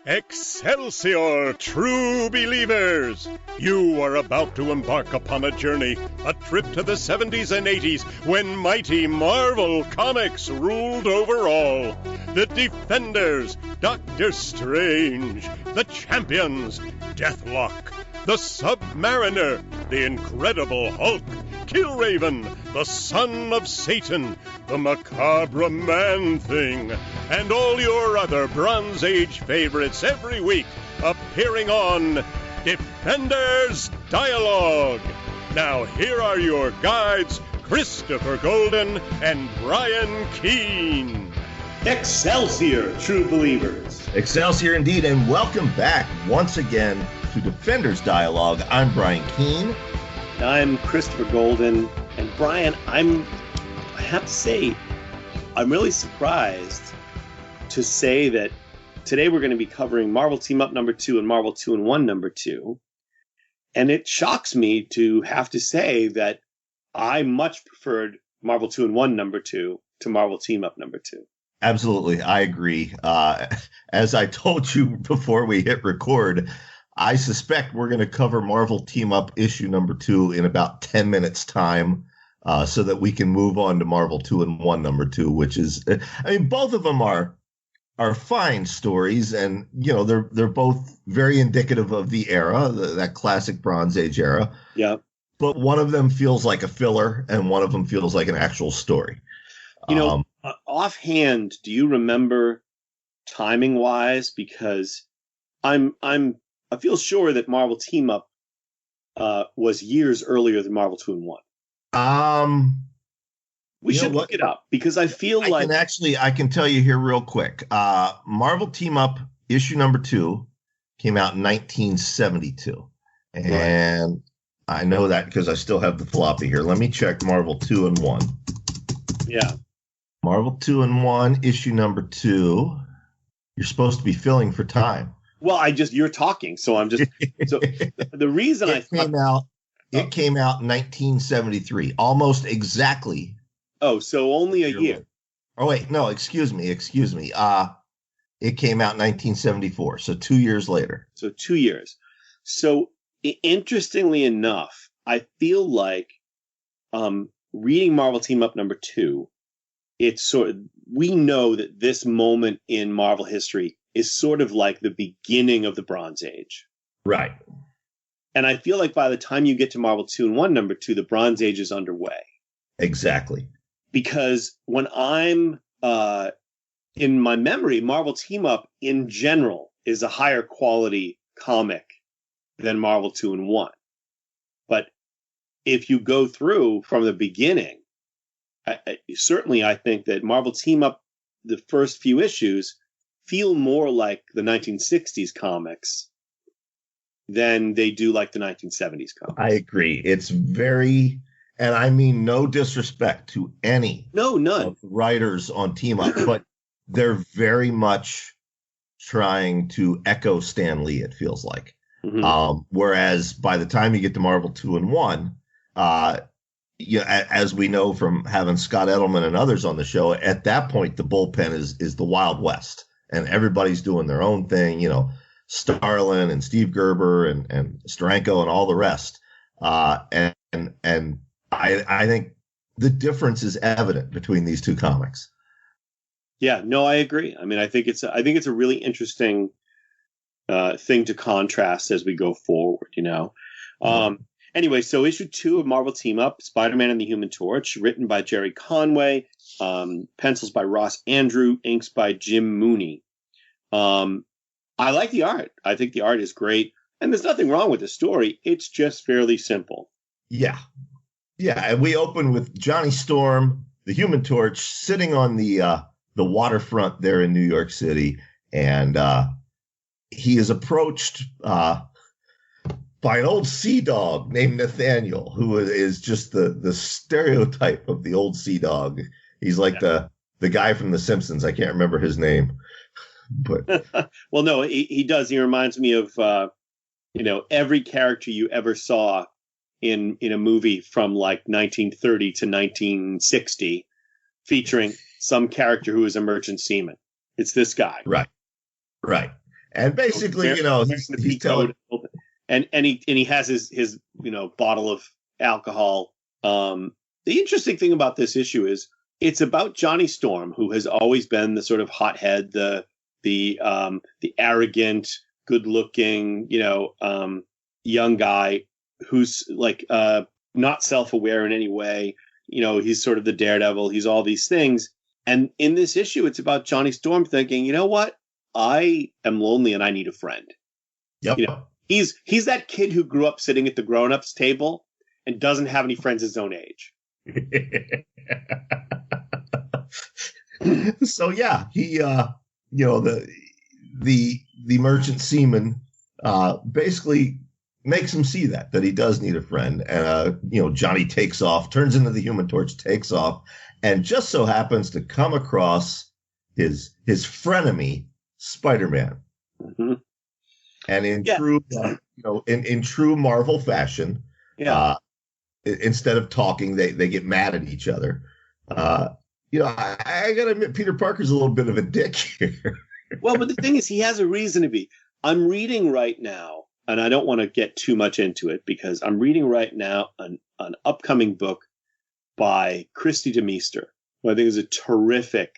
Excelsior, true believers! You are about to embark upon a journey, a trip to the 70s and 80s when mighty Marvel Comics ruled over all. The Defenders, Doctor Strange, the Champions, Deathlock, the Sub-Mariner, the Incredible Hulk, Killraven, the Son of Satan, the Macabre Man-Thing, and all your other Bronze Age favorites every week appearing on Defenders Dialogue. Now here are your guides, Christopher Golden and Brian Keene. Excelsior, true believers. Excelsior indeed, and welcome back once again to Defenders Dialogue. I'm Brian Keene. I'm Christopher Golden. And Brian, I have to say, I'm really surprised to say that today we're going to be covering Marvel Team Up number 2 and Marvel 2-in-1 number 2. And it shocks me to have to say that I much preferred Marvel 2-in-1 number 2 to Marvel Team Up number 2. Absolutely, I agree. As I told you before we hit record, I suspect we're going to cover Marvel Team Up issue number 2 in about 10 minutes time, so that we can move on to Marvel 2-in-1 number 2, which is, I mean, both of them are fine stories, and you know they're both very indicative of the era, that classic Bronze Age era. Yeah. But one of them feels like a filler, and one of them feels like an actual story. You know, offhand, do you remember timing wise? Because I feel sure that Marvel Team Up was years earlier than Marvel 2-in-1. We should look it up because I feel like I can tell you here real quick. Marvel Team Up issue number 2 came out in 1972, and right. I know that because I still have the floppy here. Let me check Marvel 2-in-1. Yeah. Marvel 2-in-1 issue number 2. You're supposed to be filling for time. Well, you're talking, so I'm just so the reason it came out in 1973, almost exactly. Oh, so only a year. Oh wait, no, excuse me. It came out in 1974, so 2 years later. So 2 years. So interestingly enough, I feel like reading Marvel Team Up number 2, it's sort of, we know that this moment in Marvel history is sort of like the beginning of the Bronze Age. Right. And I feel like by the time you get to Marvel 2-in-1 number 2, the Bronze Age is underway. Exactly. Because when I'm in my memory, Marvel Team Up in general is a higher quality comic than Marvel 2-in-1. But if you go through from the beginning, certainly I think that Marvel Team Up, the first few issues, feel more like the 1960s comics than they do like the 1970s comics. I agree. It's very, and I mean no disrespect to any none of the writers on Team Up, but they're very much trying to echo Stan Lee, it feels like. Mm-hmm. Whereas by the time you get to Marvel 2-in-1, as we know from having Scott Edelman and others on the show, at that point the bullpen is the Wild West. And everybody's doing their own thing, you know, Starlin and Steve Gerber and Steranko and all the rest. And I think the difference is evident between these two comics. Yeah, no, I agree. I mean, I think it's a really interesting thing to contrast as we go forward, you know. Anyway, so issue 2 of Marvel Team Up, Spider-Man and the Human Torch, written by Jerry Conway, pencils by Ross Andrew, inks by Jim Mooney. I like the art. I think the art is great. And there's nothing wrong with the story. It's just fairly simple. Yeah. Yeah, and we open with Johnny Storm, the Human Torch, sitting on the waterfront there in New York City. And he is approached by an old sea dog named Nathaniel, who is just the stereotype of the old sea dog. He's like the guy from The Simpsons. I can't remember his name, but well, no, he does. He reminds me of every character you ever saw in a movie from like 1930 to 1960, featuring some character who is a merchant seaman. It's this guy. Right. And basically, he's telling, and he has his bottle of alcohol. The interesting thing about this issue is it's about Johnny Storm, who has always been the sort of hothead, the arrogant, good-looking, young guy who's like not self-aware in any way. He's sort of the daredevil. He's all these things. And in this issue, it's about Johnny Storm thinking, you know what? I am lonely and I need a friend. Yep. He's that kid who grew up sitting at the grown-ups table and doesn't have any friends his own age. So yeah, he the merchant seaman basically makes him see that he does need a friend. And Johnny takes off, turns into the Human Torch, takes off, and just so happens to come across his frenemy, Spider-Man. Mm-hmm. And in true in true Marvel fashion, instead of talking, they get mad at each other. I gotta admit, Peter Parker's a little bit of a dick here. Well, but the thing is, he has a reason to be. I'm reading right now, and I don't want to get too much into it because I'm reading right now an upcoming book by Christy DeMeester, who I think is a terrific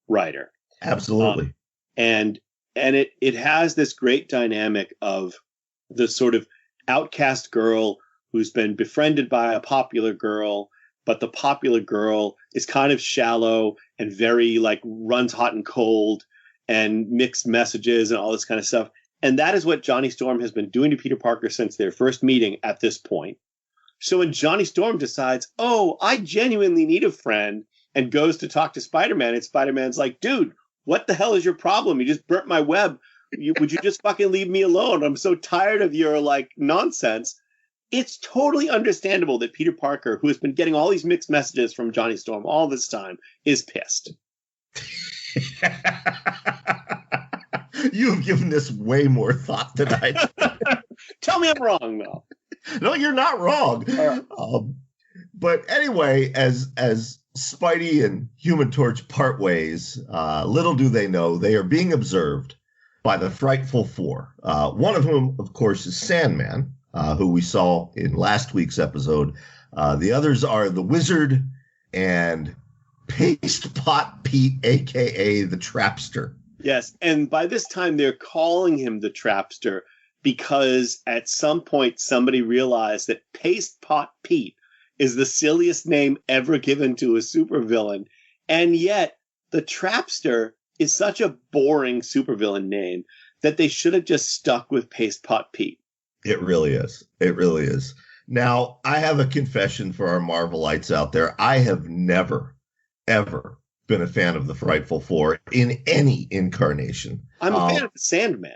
writer. Absolutely. And it has this great dynamic of the sort of outcast girl who's been befriended by a popular girl, but the popular girl is kind of shallow and very runs hot and cold and mixed messages and all this kind of stuff. And that is what Johnny Storm has been doing to Peter Parker since their first meeting at this point. So when Johnny Storm decides, oh, I genuinely need a friend, and goes to talk to Spider-Man, and Spider-Man's like, dude, what the hell is your problem? You just burnt my web. Would you just fucking leave me alone? I'm so tired of your nonsense. It's totally understandable that Peter Parker, who has been getting all these mixed messages from Johnny Storm all this time, is pissed. You've given this way more thought than I did. Tell me I'm wrong, though. No, you're not wrong. Right. But anyway, as Spidey and Human Torch part ways, little do they know they are being observed by the Frightful Four. One of whom, of course, is Sandman, who we saw in last week's episode. The others are the Wizard and Paste Pot Pete, a.k.a. the Trapster. Yes, and by this time they're calling him the Trapster because at some point somebody realized that Paste Pot Pete is the silliest name ever given to a supervillain, and yet the Trapster is such a boring supervillain name that they should have just stuck with Paste Pot Pete. It really is. It really is. Now, I have a confession for our Marvelites out there. I have never, ever been a fan of the Frightful Four in any incarnation. I'm a fan of Sandman.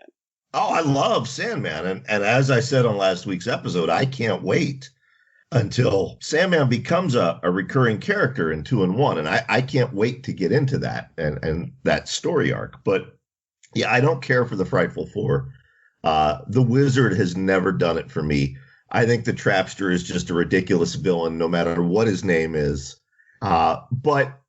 Oh, I love Sandman. And as I said on last week's episode, I can't wait until Sandman becomes a recurring character in 2-in-1. And I can't wait to get into that and that story arc. But yeah, I don't care for the Frightful Four. The Wizard has never done it for me. I think the Trapster is just a ridiculous villain, no matter what his name is. But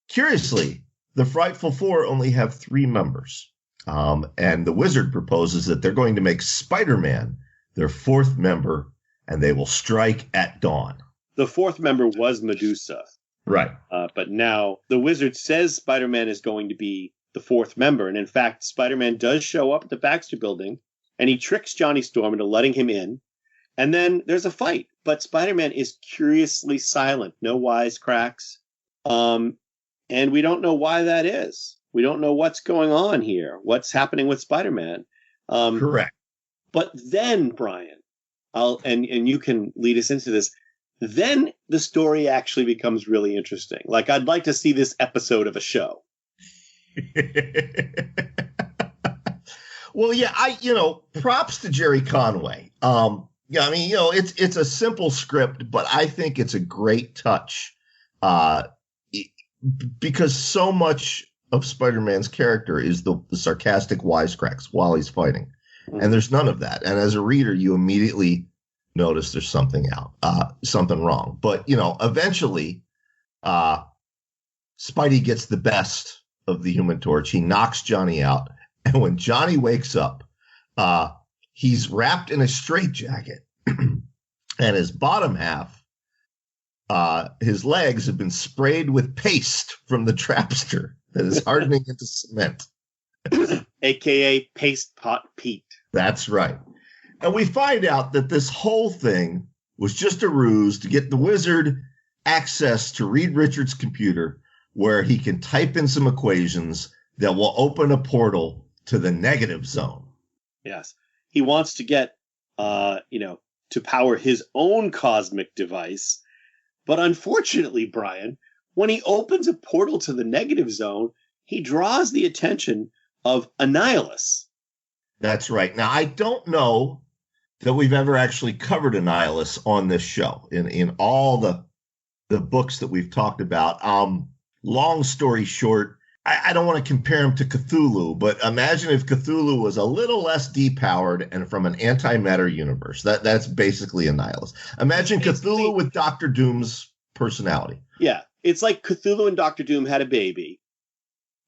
curiously, the Frightful Four only have 3 members. And the Wizard proposes that they're going to make Spider-Man their 4th member, and they will strike at dawn. The 4th member was Medusa. Right. But now the Wizard says Spider-Man is going to be the 4th member. And in fact, Spider-Man does show up at the Baxter Building, and he tricks Johnny Storm into letting him in. And then there's a fight, but Spider-Man is curiously silent, no wisecracks. And we don't know why that is. We don't know what's going on here, what's happening with Spider-Man. Correct. But then, Brian, and you can lead us into this, then the story actually becomes really interesting. I'd like to see this episode of a show. Well, yeah, props to Jerry Conway. Yeah, I mean, it's a simple script, but I think it's a great touch because so much of Spider-Man's character is the sarcastic wisecracks while he's fighting. And there's none of that. And as a reader, you immediately notice there's something wrong. But, eventually, Spidey gets the best of the Human Torch. He knocks Johnny out. And when Johnny wakes up, he's wrapped in a straitjacket, and his bottom half, his legs have been sprayed with paste from the trapster that is hardening into cement. AKA Paste Pot Pete. That's right. And we find out that this whole thing was just a ruse to get the wizard access to Reed Richards' computer, where he can type in some equations that will open a portal to the negative zone. Yes. He wants to get, to power his own cosmic device. But unfortunately, Brian, when he opens a portal to the negative zone, he draws the attention of Annihilus. That's right. Now, I don't know that we've ever actually covered Annihilus on this show in all the books that we've talked about. Long story short, I don't want to compare him to Cthulhu, but imagine if Cthulhu was a little less depowered and from an antimatter universe. That's basically Annihilus. Imagine Cthulhu with Doctor Doom's personality. Yeah, it's like Cthulhu and Doctor Doom had a baby,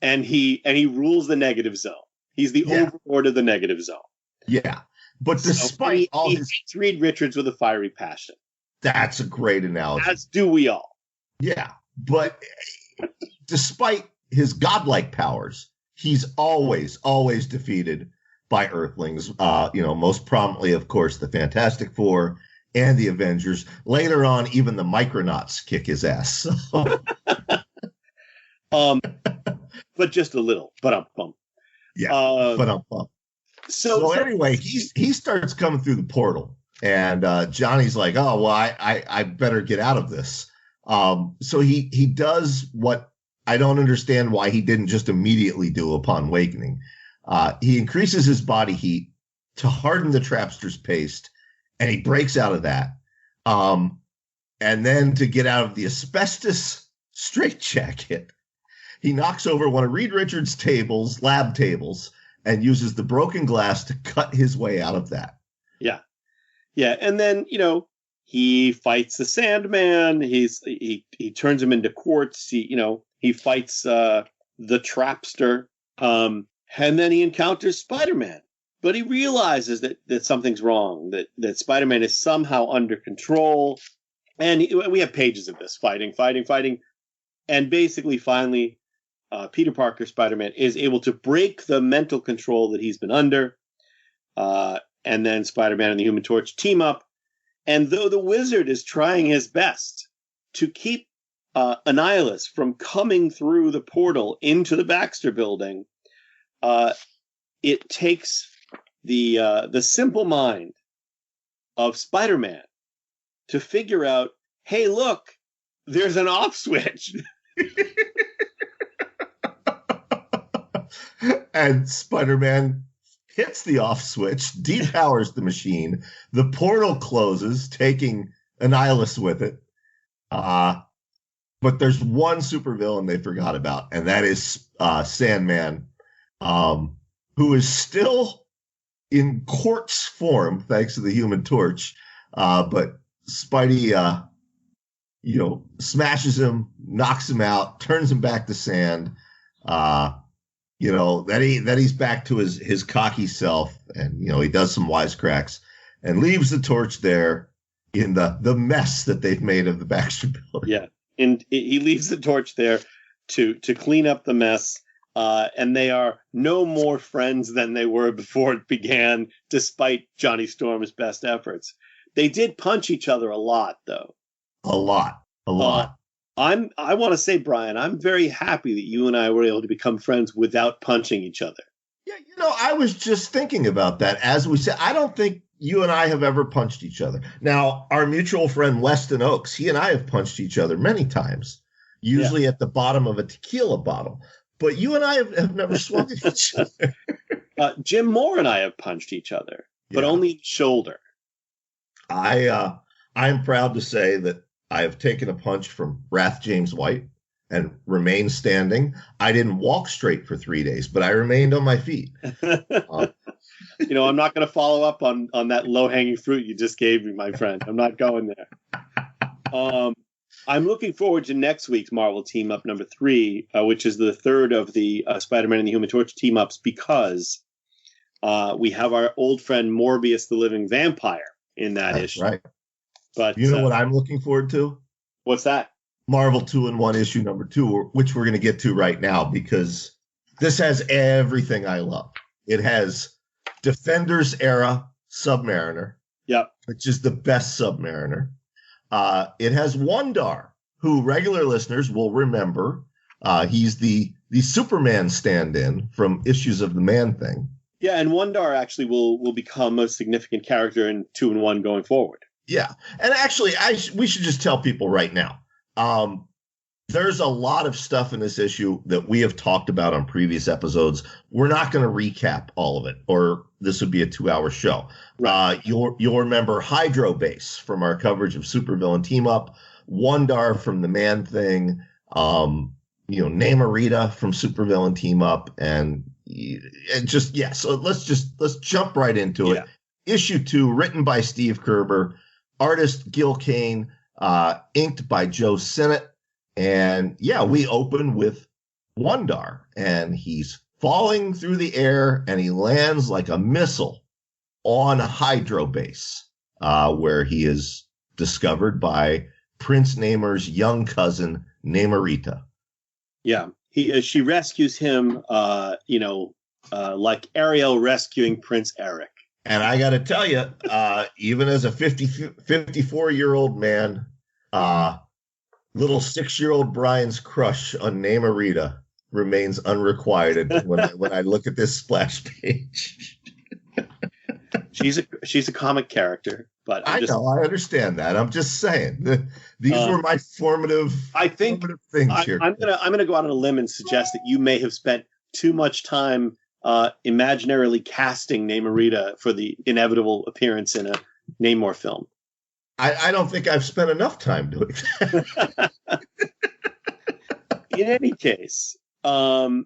and he rules the negative zone. He's the overlord of the negative zone. Yeah, but despite all his... He Reed Richards with a fiery passion. That's a great analogy. As do we all. Yeah, but despite his godlike powers, he's always defeated by Earthlings. Most prominently, of course, the Fantastic Four and the Avengers. Later on, even the Micronauts kick his ass. But just a little. Yeah. So anyway, he starts coming through the portal, and Johnny's like, "Oh well, I better get out of this." So he does what I don't understand why he didn't just immediately do upon awakening. He increases his body heat to harden the trapster's paste, and he breaks out of that. And then to get out of the asbestos straitjacket, he knocks over one of Reed Richards' lab tables, and uses the broken glass to cut his way out of that. Yeah. Yeah. And then, he fights the Sandman. He turns him into quartz. He fights the trapster. And then he encounters Spider-Man. But he realizes that something's wrong, that Spider-Man is somehow under control. And we have pages of this, fighting. And basically, finally, Peter Parker, Spider-Man, is able to break the mental control that he's been under. And then Spider-Man and the Human Torch team up. And though the Wizard is trying his best to keep Annihilus from coming through the portal into the Baxter Building, it takes the simple mind of Spider-Man to figure out, hey, look, there's an off switch. And Spider-Man hits the off switch, depowers the machine. The portal closes, taking Annihilus with it. But there's one supervillain they forgot about, and that is Sandman, who is still in quartz form, thanks to the Human Torch. But Spidey, smashes him, knocks him out, turns him back to sand. That he's back to his cocky self, and he does some wisecracks and leaves the torch there in the mess that they've made of the Baxter Building. Yeah, and he leaves the torch there to clean up the mess, and they are no more friends than they were before it began, despite Johnny Storm's best efforts. They did punch each other a lot, though. A lot. I want to say, Brian, I'm very happy that you and I were able to become friends without punching each other. Yeah, I was just thinking about that. As we said, I don't think you and I have ever punched each other. Now, our mutual friend Weston Oakes, he and I have punched each other many times, usually at the bottom of a tequila bottle. But you and I have never swung at each other. Jim Moore and I have punched each other, but only in the shoulder. I'm proud to say that I have taken a punch from Wrath James White and remained standing. I didn't walk straight for 3 days, but I remained on my feet. I'm not going to follow up on that low-hanging fruit you just gave me, my friend. I'm not going there. I'm looking forward to next week's Marvel Team Up number 3, which is the third of the Spider-Man and the Human Torch team ups, because we have our old friend Morbius the Living Vampire in that issue. Right. But you know what I'm looking forward to? What's that? Marvel 2-in-1 issue number 2, which we're going to get to right now, because this has everything I love. It has Defenders era Submariner, which is the best Submariner. It has Wundarr, who regular listeners will remember. He's the Superman stand-in from issues of the Man-Thing. Yeah, and Wundarr actually will become a significant character in 2-in-1 going forward. Yeah, and actually, we should just tell people right now. There's a lot of stuff in this issue that we have talked about on previous episodes. We're not going to recap all of it, or this would be a 2-hour show. Right. You'll remember Hydro Base from our coverage of Supervillain Team Up, Wundarr from the Man-Thing, Namorita from Supervillain Team Up, and just So let's jump right into it. Issue 2, written by Steve Kerber, artist Gil Kane, inked by Joe Sinnott. And we open with Wundarr, and he's falling through the air, and he lands like a missile on Hydro Base, where he is discovered by Prince Namor's young cousin, Namorita. Yeah, she rescues him, like Ariel rescuing Prince Eric. And I got to tell you, even as a 54-year-old man, little 6-year-old Brian's crush on Namorita remains unrequited when I look at this splash page. She's a comic character, but I understand that. I'm just saying these were my formative things here. I'm gonna go out on a limb and suggest that you may have spent too much time imaginarily casting Namorita for the inevitable appearance in a Namor film. I don't think I've spent enough time doing that. In any case, Namorita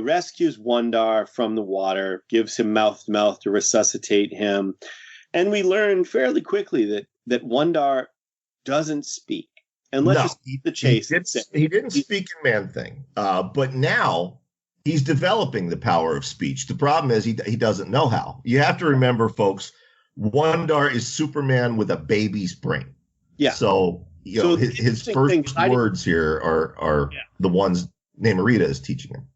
rescues Wundarr from the water, gives him mouth-to-mouth to resuscitate him, and we learn fairly quickly that Wundarr doesn't speak. And let's just keep the chase. He didn't speak in Man-Thing, but now he's developing the power of speech. The problem is he doesn't know how. You have to remember, folks, Wundarr is Superman with a baby's brain. Yeah. So his first words here are the ones Namorita is teaching him.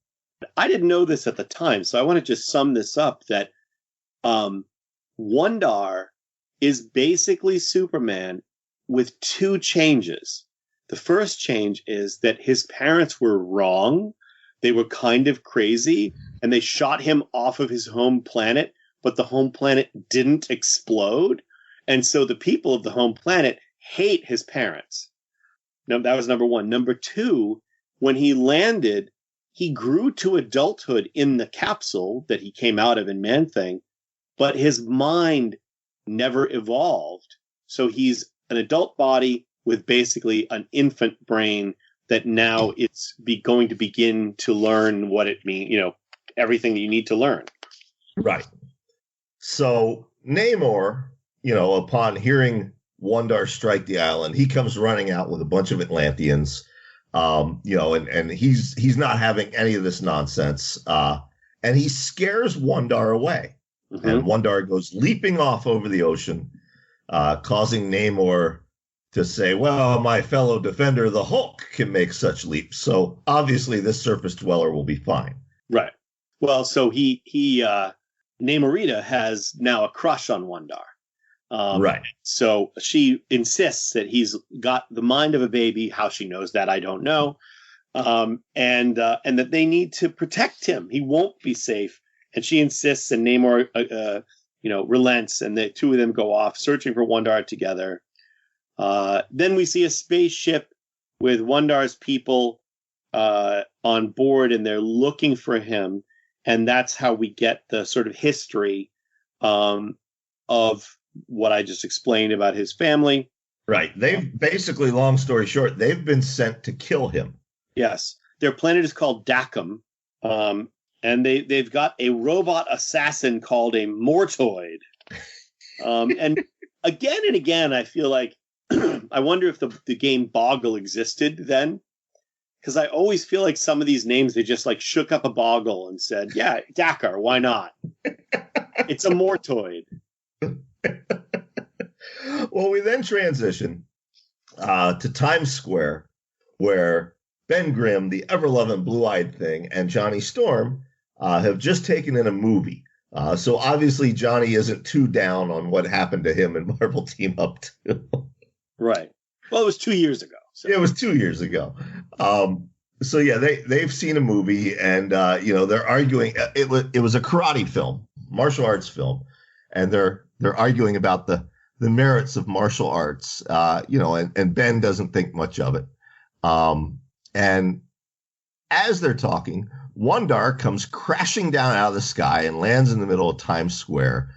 I didn't know this at the time, so I want to just sum this up that Wundarr is basically Superman with 2 changes. The first change is that his parents were wrong. They were kind of crazy, and they shot him off of his home planet, but the home planet didn't explode. And so the people of the home planet hate his parents. Now, that was number 1. Number 2, when he landed, he grew to adulthood in the capsule that he came out of in Man-Thing, but his mind never evolved. So he's an adult body with basically an infant brain that now it's going to begin to learn what it means, everything that you need to learn. Right. So Namor, upon hearing Wundarr strike the island, he comes running out with a bunch of Atlanteans, and he's not having any of this nonsense. And he scares Wundarr away. Mm-hmm. And Wundarr goes leaping off over the ocean, causing Namor to say, well, my fellow defender, the Hulk, can make such leaps. So obviously this surface dweller will be fine. Right. Well, so Namorita has now a crush on Wundarr. Right. So she insists that he's got the mind of a baby. How she knows that, I don't know. And that they need to protect him. He won't be safe. And she insists, and Namor, relents, and the 2 of them go off searching for Wundarr together. Then we see a spaceship with Wundarr's people on board, and they're looking for him. And that's how we get the sort of history of what I just explained about his family. Right. They've basically, long story short, they've been sent to kill him. Yes. Their planet is called Dakum. And they've got a robot assassin called a Mortoid. And again, I feel like I wonder if the game Boggle existed then. Because I always feel like some of these names, they just like shook up a Boggle and said, yeah, Dakar, why not? It's a Mortoid. Well, we then transition to Times Square, where Ben Grimm, the ever-loving Blue-Eyed Thing, and Johnny Storm have just taken in a movie. So obviously Johnny isn't too down on what happened to him in Marvel Team Up 2. Right. Well, it was 2 years ago. So. It was 2 years ago. So yeah, they've seen a movie, and they're arguing. It was a karate film, martial arts film, and they're arguing about the merits of martial arts. And Ben doesn't think much of it. And as they're talking, Wundarr comes crashing down out of the sky and lands in the middle of Times Square,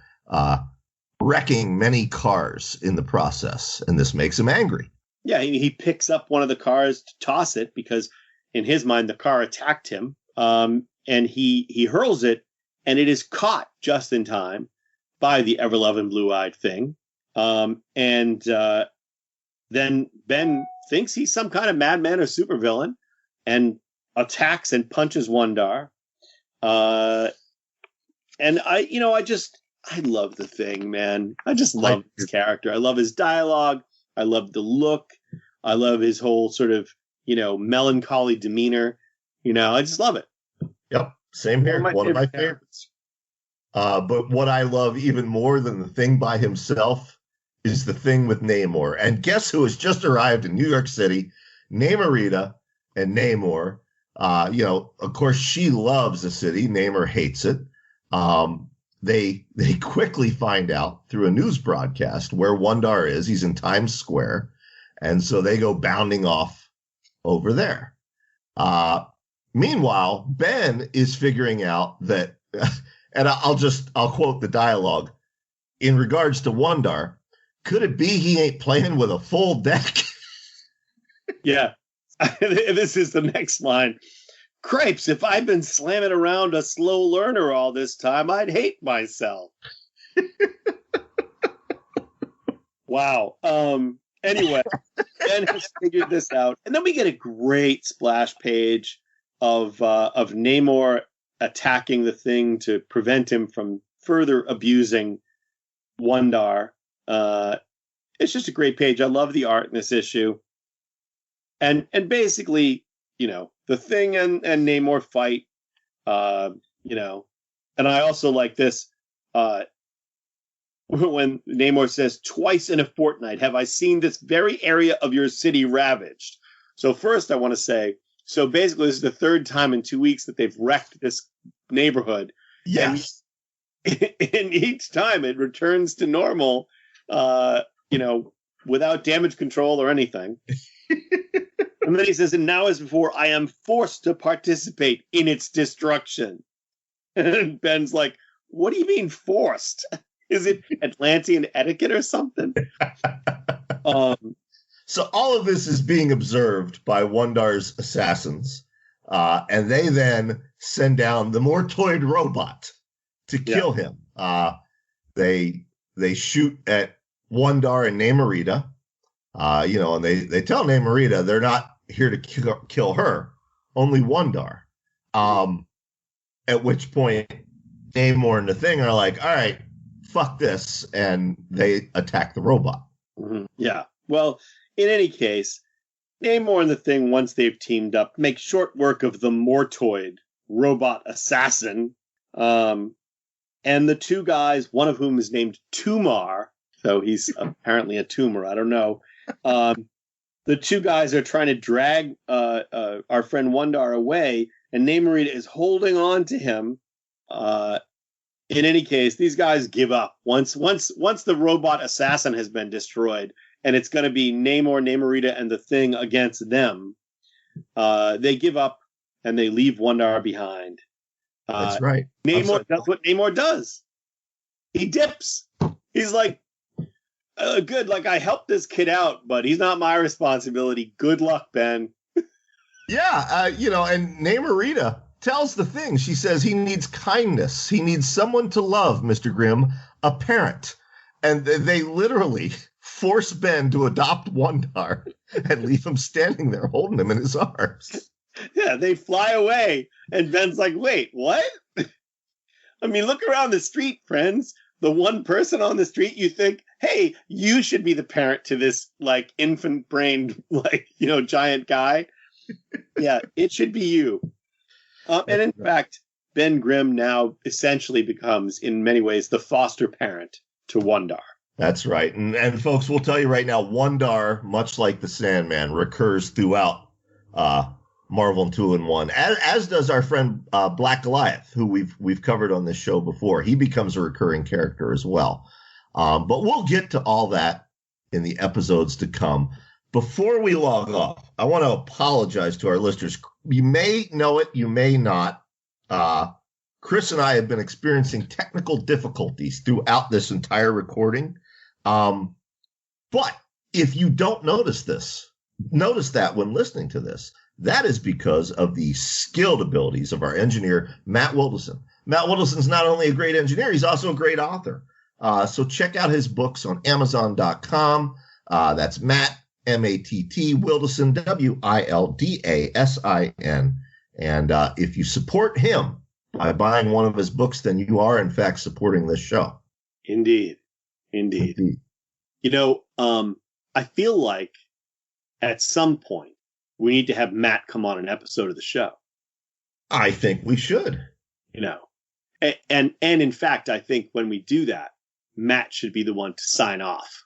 wrecking many cars in the process, and this makes him angry. Yeah, he picks up one of the cars to toss it because, in his mind, the car attacked him, and he hurls it, and it is caught just in time by the ever-loving Blue-Eyed Thing. And then Ben thinks he's some kind of madman or supervillain and attacks and punches Wundarr. And I love the Thing, man. I just love his character. I love his dialogue. I love the look. I love his whole sort of, melancholy demeanor. I just love it. Yep. Same here. One of my favorites. But what I love even more than the Thing by himself is the Thing with Namor. And guess who has just arrived in New York City? Namorita and Namor. Of course, she loves the city. Namor hates it. They quickly find out through a news broadcast where Wundarr is. He's in Times Square. And so they go bounding off over there. Meanwhile, Ben is figuring out that, and I'll quote the dialogue, in regards to Wundarr, could it be he ain't playing with a full deck? Yeah. This is the next line. Cripes, if I've been slamming around a slow learner all this time, I'd hate myself. Wow. Anyway, Ben has figured this out. And then we get a great splash page of Namor attacking the Thing to prevent him from further abusing Wundarr. It's just a great page. I love the art in this issue. And basically, the Thing and Namor fight, and I also like this, when Namor says, twice in a fortnight have I seen this very area of your city ravaged. So first I want to say, so basically this is the third time in 2 weeks that they've wrecked this neighborhood. Yes. And each time it returns to normal, without damage control or anything. And then he says, and now as before, I am forced to participate in its destruction. And Ben's like, what do you mean forced? Is it Atlantean etiquette or something? So all of this is being observed by Wundarr's assassins. And they then send down the Mortoid robot to kill him. They shoot at Wundarr and Namorita. And they tell Namorita they're not here to kill her, only Wundarr. At which point, Namor and the Thing are like, all right, fuck this, and they attack the robot. Mm-hmm. Yeah. Well, in any case, Namor and the Thing, once they've teamed up, make short work of the Mortoid robot assassin. And the two guys, one of whom is named Tumar, so he's apparently a tumor, I don't know. The two guys are trying to drag our friend Wundarr away, and Namorita is holding on to him. In any case, these guys give up. Once the robot assassin has been destroyed, and it's going to be Namor, Namorita, and the Thing against them, they give up, and they leave Wundarr behind. That's right. Namor does what Namor does. He dips. He's like, good, like I helped this kid out, but he's not my responsibility. Good luck, Ben. Yeah, and Namorita tells the Thing, she says he needs kindness. He needs someone to love, Mr. Grimm, a parent. And they literally force Ben to adopt Wundarr and leave him standing there holding him in his arms. Yeah, they fly away, and Ben's like, wait, what? I mean, look around the street, friends. The one person on the street you think, hey, you should be the parent to this, like, infant-brained, like, giant guy. Yeah, it should be you. And in fact, Ben Grimm now essentially becomes, in many ways, the foster parent to Wundarr. That's right. And folks, we'll tell you right now, Wundarr, much like the Sandman, recurs throughout Marvel 2-in-1, as does our friend Black Goliath, who we've covered on this show before. He becomes a recurring character as well. But we'll get to all that in the episodes to come. Before we log off, I want to apologize to our listeners. You may know it, you may not. Chris and I have been experiencing technical difficulties throughout this entire recording. But if you don't notice that when listening to this, that is because of the skilled abilities of our engineer, Matt Wilderson. Matt Wilderson's not only a great engineer, he's also a great author. So check out his books on Amazon.com. That's Matt, M-A-T-T, Wilderson, W-I-L-D-A-S-I-N. And if you support him by buying one of his books, then you are, in fact, supporting this show. Indeed. I feel like at some point we need to have Matt come on an episode of the show. I think we should. And in fact, I think when we do that, Matt should be the one to sign off.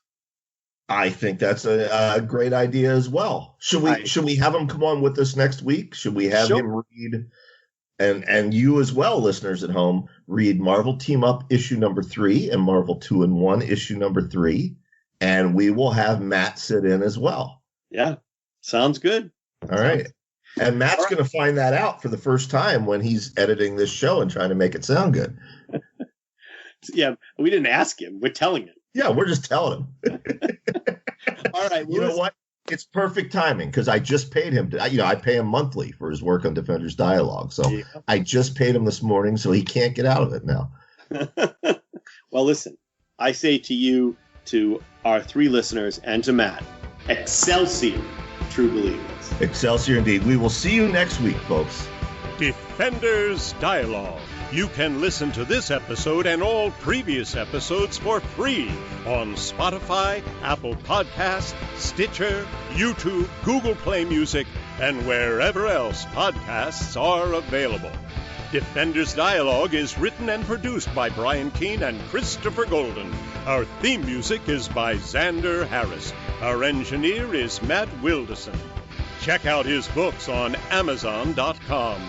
I think that's a great idea as well. Should we have him come on with us next week? Should we have him read, and you as well, listeners at home, read Marvel Team Up issue number 3 and Marvel 2-in-1 issue number 3, and we will have Matt sit in as well. Yeah, sounds good. All right. And Matt's going to find that out for the first time when he's editing this show and trying to make it sound good. Yeah, we didn't ask him. We're telling him. Yeah, we're just telling him. All right. You know what? It's perfect timing because I just paid him. I pay him monthly for his work on Defenders Dialogue. So yeah. I just paid him this morning, so he can't get out of it now. Well, listen, I say to you, to our 3 listeners, and to Matt, Excelsior, true believers. Excelsior indeed. We will see you next week, folks. Defenders Dialogue. You can listen to this episode and all previous episodes for free on Spotify, Apple Podcasts, Stitcher, YouTube, Google Play Music, and wherever else podcasts are available. Defenders Dialogue is written and produced by Brian Keene and Christopher Golden. Our theme music is by Xander Harris. Our engineer is Matt Wilderson. Check out his books on Amazon.com.